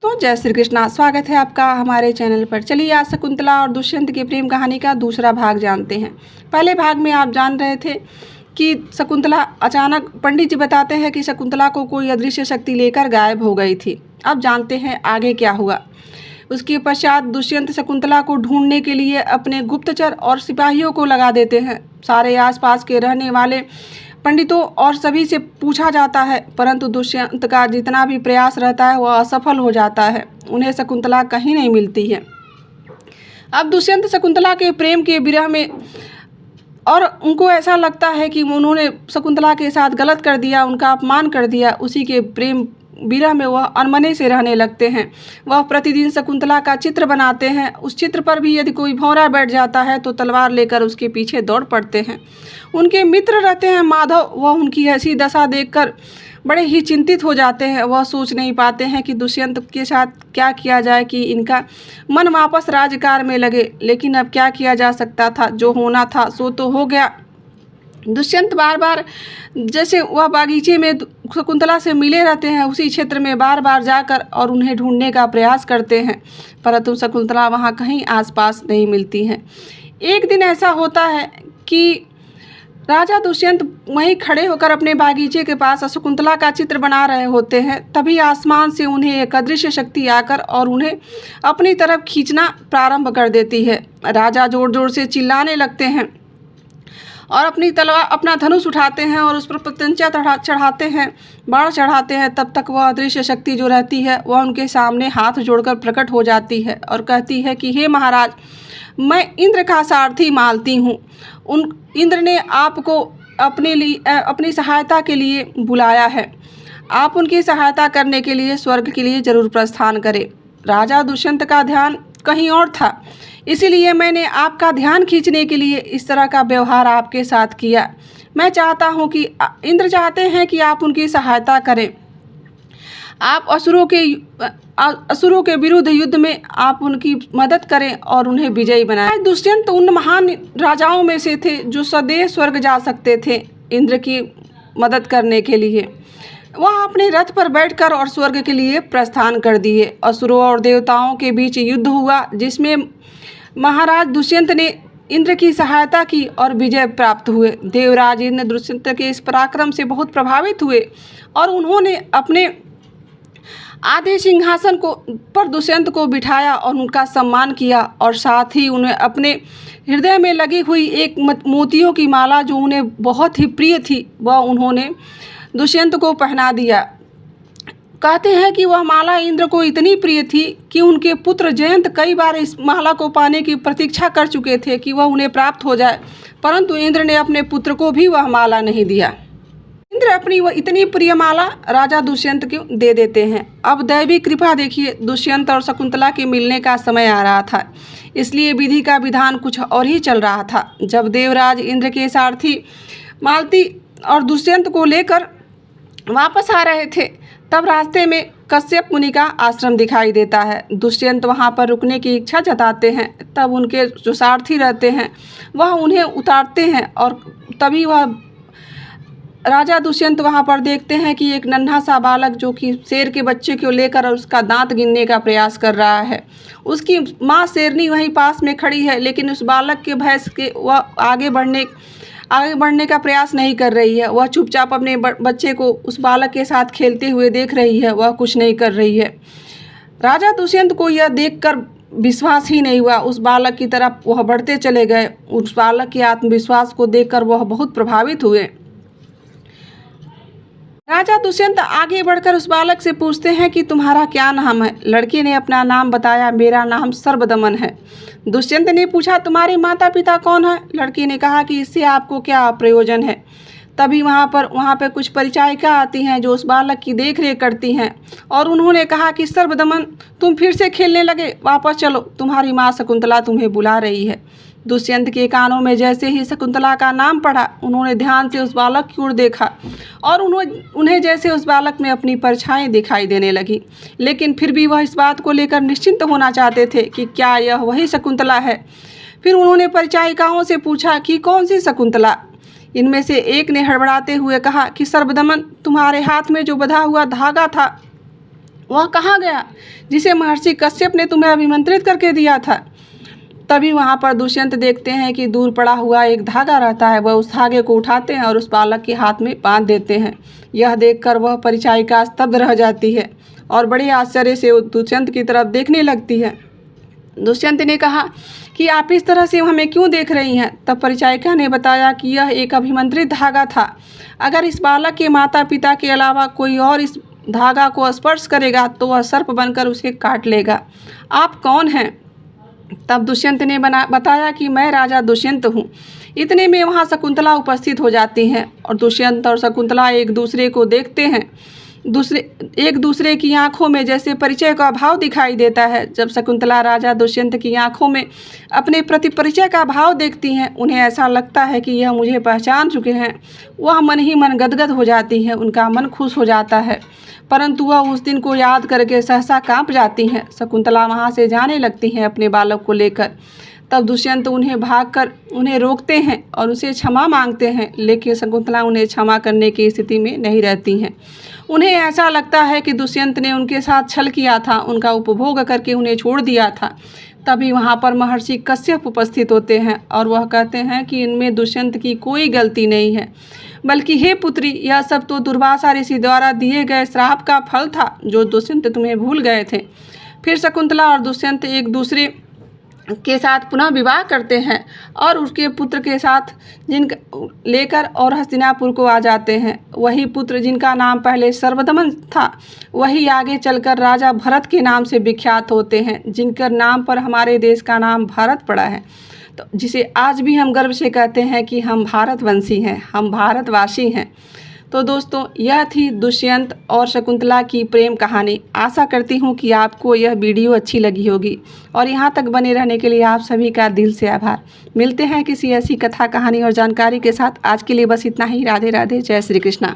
तो जय श्री कृष्णा। स्वागत है आपका हमारे चैनल पर। चलिए आज शकुंतला और दुष्यंत की प्रेम कहानी का दूसरा भाग जानते हैं। पहले भाग में आप जान रहे थे कि शकुंतला अचानक पंडित जी बताते हैं कि शकुंतला को कोई अदृश्य शक्ति लेकर गायब हो गई थी। अब जानते हैं आगे क्या हुआ। उसके पश्चात दुष्यंत शकुंतला को ढूंढने के लिए अपने गुप्तचर और सिपाहियों को लगा देते हैं। सारे आसपास के रहने वाले पंडितों और सभी से पूछा जाता है, परंतु दुष्यंत का जितना भी प्रयास रहता है वह असफल हो जाता है। उन्हें शकुंतला कहीं नहीं मिलती है। अब दुष्यंत शकुंतला के प्रेम के विरह में और उनको ऐसा लगता है कि उन्होंने शकुंतला के साथ गलत कर दिया, उनका अपमान कर दिया। उसी के प्रेम विरह में वह अनमने से रहने लगते हैं। वह प्रतिदिन शकुंतला का चित्र बनाते हैं। उस चित्र पर भी यदि कोई भौरा बैठ जाता है तो तलवार लेकर उसके पीछे दौड़ पड़ते हैं। उनके मित्र रहते हैं माधव, वह उनकी ऐसी दशा देखकर बड़े ही चिंतित हो जाते हैं। वह सोच नहीं पाते हैं कि दुष्यंत के साथ क्या किया जाए कि इनका मन वापस राजकार में लगे। लेकिन अब क्या किया जा सकता था, जो होना था सो तो हो गया। दुष्यंत बार बार जैसे वह बागीचे में शकुंतला से मिले रहते हैं, उसी क्षेत्र में बार बार जाकर और उन्हें ढूंढने का प्रयास करते हैं, परंतु शकुंतला वहाँ कहीं आसपास नहीं मिलती हैं। एक दिन ऐसा होता है कि राजा दुष्यंत वहीं खड़े होकर अपने बागीचे के पास शकुंतला का चित्र बना रहे होते हैं। तभी आसमान से उन्हें एक अदृश्य शक्ति आकर और उन्हें अपनी तरफ खींचना प्रारंभ कर देती है। राजा जोर जोर से चिल्लाने लगते हैं और अपनी तलवार अपना धनुष उठाते हैं और उस पर प्रत्यंचा चढ़ाते हैं, बाण चढ़ाते हैं। तब तक वह अदृश्य शक्ति जो रहती है वह उनके सामने हाथ जोड़कर प्रकट हो जाती है और कहती है कि हे महाराज, मैं इंद्र का सारथी मालती हूँ। इंद्र ने आपको अपनी सहायता के लिए बुलाया है। आप उनकी सहायता करने के लिए स्वर्ग के लिए जरूर प्रस्थान करें। राजा दुष्यंत का ध्यान कहीं और था, इसीलिए मैंने आपका ध्यान खींचने के लिए इस तरह का व्यवहार आपके साथ किया। मैं चाहता हूँ कि इंद्र चाहते हैं कि आप उनकी सहायता करें। आप असुरों के विरुद्ध युद्ध में आप उनकी मदद करें और उन्हें विजयी बनाएं। दुष्यंत उन महान राजाओं में से थे जो सदैव स्वर्ग जा सकते थे इंद्र की मदद करने के लिए। वह अपने रथ पर बैठकर और स्वर्ग के लिए प्रस्थान कर दिए। असुरों और देवताओं के बीच युद्ध हुआ, जिसमें महाराज दुष्यंत ने इंद्र की सहायता की और विजय प्राप्त हुए। देवराज इंद्र दुष्यंत के इस पराक्रम से बहुत प्रभावित हुए और उन्होंने अपने आधे सिंहासन पर दुष्यंत को बिठाया और उनका सम्मान किया, और साथ ही उन्हें अपने हृदय में लगी हुई एक मोतियों की माला जो उन्हें बहुत ही प्रिय थी वह उन्होंने दुष्यंत को पहना दिया। कहते हैं कि वह माला इंद्र को इतनी प्रिय थी कि उनके पुत्र जयंत कई बार इस माला को पाने की प्रतीक्षा कर चुके थे कि वह उन्हें प्राप्त हो जाए, परंतु इंद्र ने अपने पुत्र को भी वह माला नहीं दिया। इंद्र अपनी वह इतनी प्रिय माला राजा दुष्यंत को दे देते हैं। अब दैवी कृपा देखिए, दुष्यंत और शकुंतला के मिलने का समय आ रहा था, इसलिए विधि का विधान कुछ और ही चल रहा था। जब देवराज इंद्र के सारथी मालती और दुष्यंत को लेकर वापस आ रहे थे, तब रास्ते में कश्यप मुनि का आश्रम दिखाई देता है। दुष्यंत वहां पर रुकने की इच्छा जताते हैं। तब उनके जो सारथी रहते हैं वह उन्हें उतारते हैं और तभी वह राजा दुष्यंत वहां पर देखते हैं कि एक नन्हा सा बालक जो कि शेर के बच्चे को लेकर उसका दांत गिनने का प्रयास कर रहा है। उसकी माँ शेरनी वहीं पास में खड़ी है, लेकिन उस बालक के भय के वह आगे बढ़ने का प्रयास नहीं कर रही है। वह चुपचाप अपने बच्चे को उस बालक के साथ खेलते हुए देख रही है, वह कुछ नहीं कर रही है। राजा दुष्यंत को यह देखकर विश्वास ही नहीं हुआ। उस बालक की तरफ वह बढ़ते चले गए। उस बालक के आत्मविश्वास को देखकर वह बहुत प्रभावित हुए। राजा दुष्यंत आगे बढ़कर उस बालक से पूछते हैं कि तुम्हारा क्या नाम है। लड़के ने अपना नाम बताया, मेरा नाम सर्वदमन है। दुष्यंत ने पूछा, तुम्हारे माता पिता कौन है। लड़के ने कहा कि इससे आपको क्या प्रयोजन है। तभी वहाँ पर कुछ परिचारिका आती हैं जो उस बालक की देखरेख करती हैं और उन्होंने कहा कि सर्वदमन, तुम फिर से खेलने लगे, वापस चलो, तुम्हारी माँ शकुंतला तुम्हें बुला रही है। दुष्यंत के कानों में जैसे ही शकुंतला का नाम पड़ा, उन्होंने ध्यान से उस बालक की ओर देखा और उन्हें जैसे उस बालक में अपनी परछाई दिखाई देने लगी। लेकिन फिर भी वह इस बात को लेकर निश्चिंत होना चाहते थे कि क्या यह वही शकुंतला है। फिर उन्होंने परिचारिकाओं से पूछा कि कौन सी शकुंतला। इनमें से एक ने हड़बड़ाते हुए कहा कि सर्वदमन, तुम्हारे हाथ में जो बंधा हुआ धागा था वह कहाँ गया जिसे महर्षि कश्यप ने तुम्हें अभिमंत्रित करके दिया था। तभी वहाँ पर दुष्यंत देखते हैं कि दूर पड़ा हुआ एक धागा रहता है। वह उस धागे को उठाते हैं और उस बालक के हाथ में बांध देते हैं। यह देखकर वह परिचारिका स्तब्ध रह जाती है और बड़े आश्चर्य से दुष्यंत की तरफ देखने लगती है। दुष्यंत ने कहा कि आप इस तरह से हमें क्यों देख रही हैं। तब परिचारिका ने बताया कि यह एक अभिमंत्रित धागा था। अगर इस बालक के माता पिता के अलावा कोई और इस धागा को स्पर्श करेगा तो वह सर्प बनकर उसे काट लेगा। आप कौन हैं? तब दुष्यंत ने बताया कि मैं राजा दुष्यंत हूँ। इतने में वहाँ शकुंतला उपस्थित हो जाती हैं और दुष्यंत और शकुंतला एक दूसरे को देखते हैं। एक दूसरे की आंखों में जैसे परिचय का भाव दिखाई देता है। जब शकुंतला राजा दुष्यंत की आंखों में अपने प्रति परिचय का भाव देखती हैं, उन्हें ऐसा लगता है कि यह मुझे पहचान चुके हैं। वह मन ही मन गदगद हो जाती है, उनका मन खुश हो जाता है, परंतु वह उस दिन को याद करके सहसा कांप जाती हैं। शकुंतला वहाँ से जाने लगती हैं अपने बालक को लेकर। तब दुष्यंत उन्हें रोकते हैं और उनसे क्षमा मांगते हैं, लेकिन शकुंतला उन्हें क्षमा करने की स्थिति में नहीं रहती हैं। उन्हें ऐसा लगता है कि दुष्यंत ने उनके साथ छल किया था, उनका उपभोग करके उन्हें छोड़ दिया था। तभी वहाँ पर महर्षि कश्यप उपस्थित होते हैं और वह कहते हैं कि इनमें दुष्यंत की कोई गलती नहीं है, बल्कि हे पुत्री, यह सब तो दुर्वासा ऋषि द्वारा दिए गए श्राप का फल था जो दुष्यंत तुम्हें भूल गए थे। फिर शकुंतला और दुष्यंत एक दूसरे के साथ पुनः विवाह करते हैं और उसके पुत्र के साथ लेकर और हस्तिनापुर को आ जाते हैं। वही पुत्र जिनका नाम पहले सर्वदमन था, वही आगे चलकर राजा भरत के नाम से विख्यात होते हैं, जिनके नाम पर हमारे देश का नाम भारत पड़ा है। तो जिसे आज भी हम गर्व से कहते हैं कि हम भारतवंशी हैं, हम भारतवासी हैं। तो दोस्तों, यह थी दुष्यंत और शकुंतला की प्रेम कहानी। आशा करती हूँ कि आपको यह वीडियो अच्छी लगी होगी और यहाँ तक बने रहने के लिए आप सभी का दिल से आभार। मिलते हैं किसी ऐसी कथा, कहानी और जानकारी के साथ। आज के लिए बस इतना ही। राधे राधे, जय श्री कृष्णा।